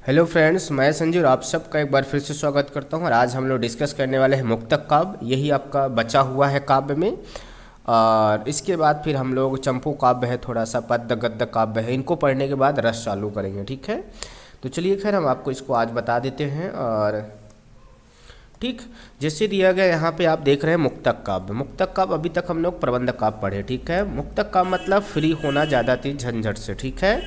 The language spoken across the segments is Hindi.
हेलो फ्रेंड्स, मैं संजीव आप सबका एक बार फिर से स्वागत करता हूं। और आज हम लोग डिस्कस करने वाले हैं मुक्तक काव्य। यही आपका बचा हुआ है काव्य में। और इसके बाद फिर हम लोग चंपू काव्य है, थोड़ा सा पद्य गद्य काव्य है, इनको पढ़ने के बाद रस चालू करेंगे। ठीक है, तो चलिए खैर हम आपको इसको आज बता देते हैं। और ठीक जैसे दिया गया यहाँ पे आप देख रहे हैं मुक्तक काव्य। मुक्तक काव्य अभी तक हम लोग प्रबंध काव्य पढ़े। ठीक है, मुक्तक काव्य मतलब फ्री होना ज़्यादा थी झंझट से। ठीक है,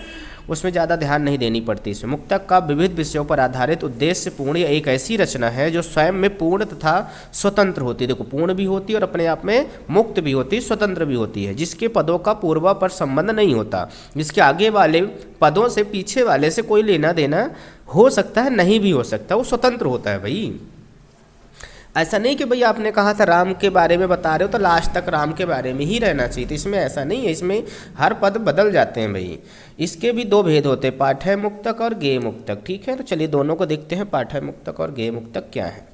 उसमें ज़्यादा ध्यान नहीं देनी पड़ती इसमें। मुक्तक काव्य विविध विषयों पर आधारित उद्देश्य पूर्ण एक ऐसी रचना है जो स्वयं में पूर्ण तथा स्वतंत्र होती है। देखो, पूर्ण भी होती है और अपने आप में मुक्त भी होती है, स्वतंत्र भी होती है। जिसके पदों का पूर्वा पर संबंध नहीं होता, जिसके आगे वाले पदों से पीछे वाले से कोई लेना देना हो सकता है, नहीं भी हो सकता, वो स्वतंत्र होता है भाई। ऐसा नहीं कि भाई आपने कहा था राम के बारे में बता रहे हो तो लास्ट तक राम के बारे में ही रहना चाहिए, तो इसमें ऐसा नहीं है। इसमें हर पद बदल जाते हैं भाई। इसके भी दो भेद होते हैं, पाठ्य मुक्तक और गेय मुक्तक। ठीक है, तो चलिए दोनों को देखते हैं, पाठ्य मुक्तक और गेय मुक्तक क्या है।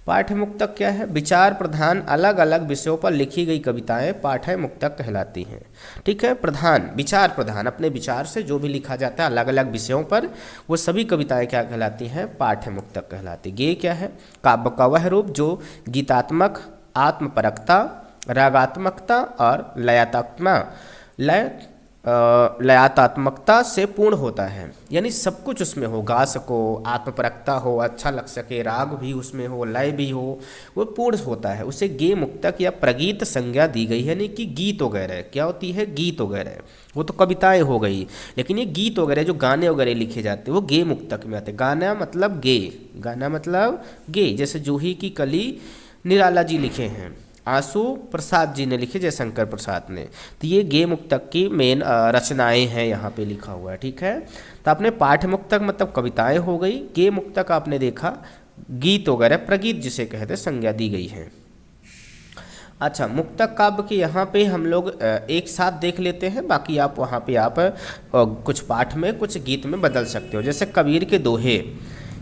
पाठ्य मुक्तक क्या है? विचार प्रधान अलग अलग विषयों पर लिखी गई कविताएं पाठ्य मुक्तक कहलाती हैं। ठीक है, प्रधान विचार प्रधान, अपने विचार से जो भी लिखा जाता है अलग अलग विषयों पर, वो सभी कविताएं क्या कहलाती हैं? पाठ्य मुक्तक कहलाती। गेय क्या है? काव्य का वह रूप जो गीतात्मक, आत्मपरकता, रागात्मकता और लयात्मकता से पूर्ण होता है। यानी सब कुछ उसमें हो, गा सको, आत्मपरकता हो, अच्छा लग सके, राग भी उसमें हो, लय भी हो, वो पूर्ण होता है। उसे गेय मुक्तक या प्रगीत संज्ञा दी गई है। यानी कि गीत वगैरह क्या होती है? गीत वगैरह, वो तो कविताएं हो गई, लेकिन ये गीत वगैरह जो गाने वगैरह लिखे जाते हैं वो गेय मुक्तक में आते हैं। गाना मतलब गेय, गाना मतलब गेय। जैसे जूही की कली निराला जी लिखे हैं, आंसू प्रसाद जी ने लिखे, जयशंकर प्रसाद ने। तो ये गेय मुक्तक की मेन रचनाएं हैं, यहाँ पे लिखा हुआ है। ठीक है, तो आपने पाठ्य मुक्तक मतलब कविताएं हो गई, गेय मुक्तक आपने देखा गीत वगैरह, प्रगीत जिसे कहते संज्ञा दी गई है। अच्छा, मुक्तक काव्य के यहाँ पे हम लोग एक साथ देख लेते हैं, बाकी आप वहाँ पे आप कुछ पाठ में कुछ गीत में बदल सकते हो। जैसे कबीर के दोहे,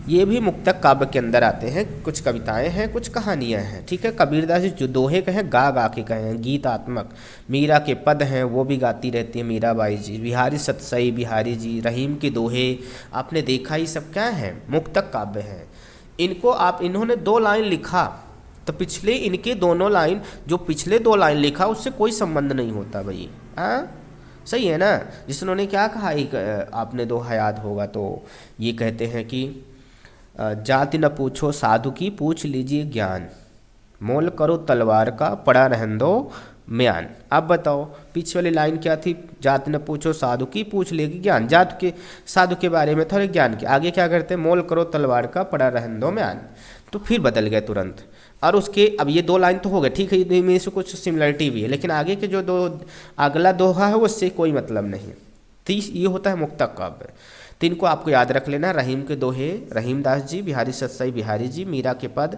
ये भी मुक्तक काव्य के अंदर आते हैं। कुछ कविताएं हैं, कुछ कहानियां हैं। ठीक है, कबीरदास जी जो दोहे कहें गा गा के कहें, गीतात्मक। मीरा के पद हैं, वो भी गाती रहती है मीराबाई जी। बिहारी सतसई बिहारी जी, रहीम के दोहे आपने देखा, ही सब क्या है? मुक्तक काव्य हैं। इनको आप, इन्होंने 2 लाइन लिखा तो पिछले इनके दोनों लाइन, जो पिछले 2 लाइन लिखा उससे कोई संबंध नहीं होता भाई। हाँ, सही है ना। जिस उन्होंने क्या कहा, एक आपने दोहा याद होगा, तो ये कहते हैं कि जाति न पूछो साधु की, पूछ लीजिए ज्ञान, मोल करो तलवार का, पड़ा रहन दो म्यान। अब बताओ पीछे वाली लाइन क्या थी? जाति न पूछो साधु की, पूछ लेगी ज्ञान। जात के साधु के बारे में थोड़े ज्ञान के, आगे क्या करते हैं? मोल करो तलवार का, पड़ा रहन दो म्यान। तो फिर बदल गए तुरंत। और उसके अब ये 2 लाइन तो हो गए, ठीक है, इनमें से कुछ सिमिलरिटी भी है, लेकिन आगे के जो अगला दोहा है उससे कोई मतलब नहीं। तो ये होता है मुक्तक काव्य। तो इनको आपको याद रख लेना। रहीम के दोहे रहीमदास जी, बिहारी सतसई बिहारी जी, मीरा के पद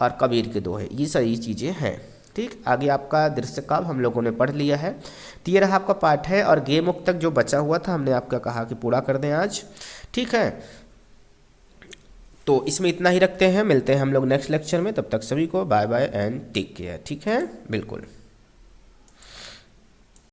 और कबीर के दोहे, ये सारी चीज़ें हैं। ठीक, आगे आपका दृश्य काव्य हम लोगों ने पढ़ लिया है। तो ये रहा आपका पाठ है। और गेय मुक्तक जो बचा हुआ था हमने आपका कहा कि पूरा कर दें आज। ठीक है, तो इसमें इतना ही रखते हैं, मिलते हैं हम लोग नेक्स्ट लेक्चर में। तब तक सभी को bye bye and take care. ठीक है, बिल्कुल।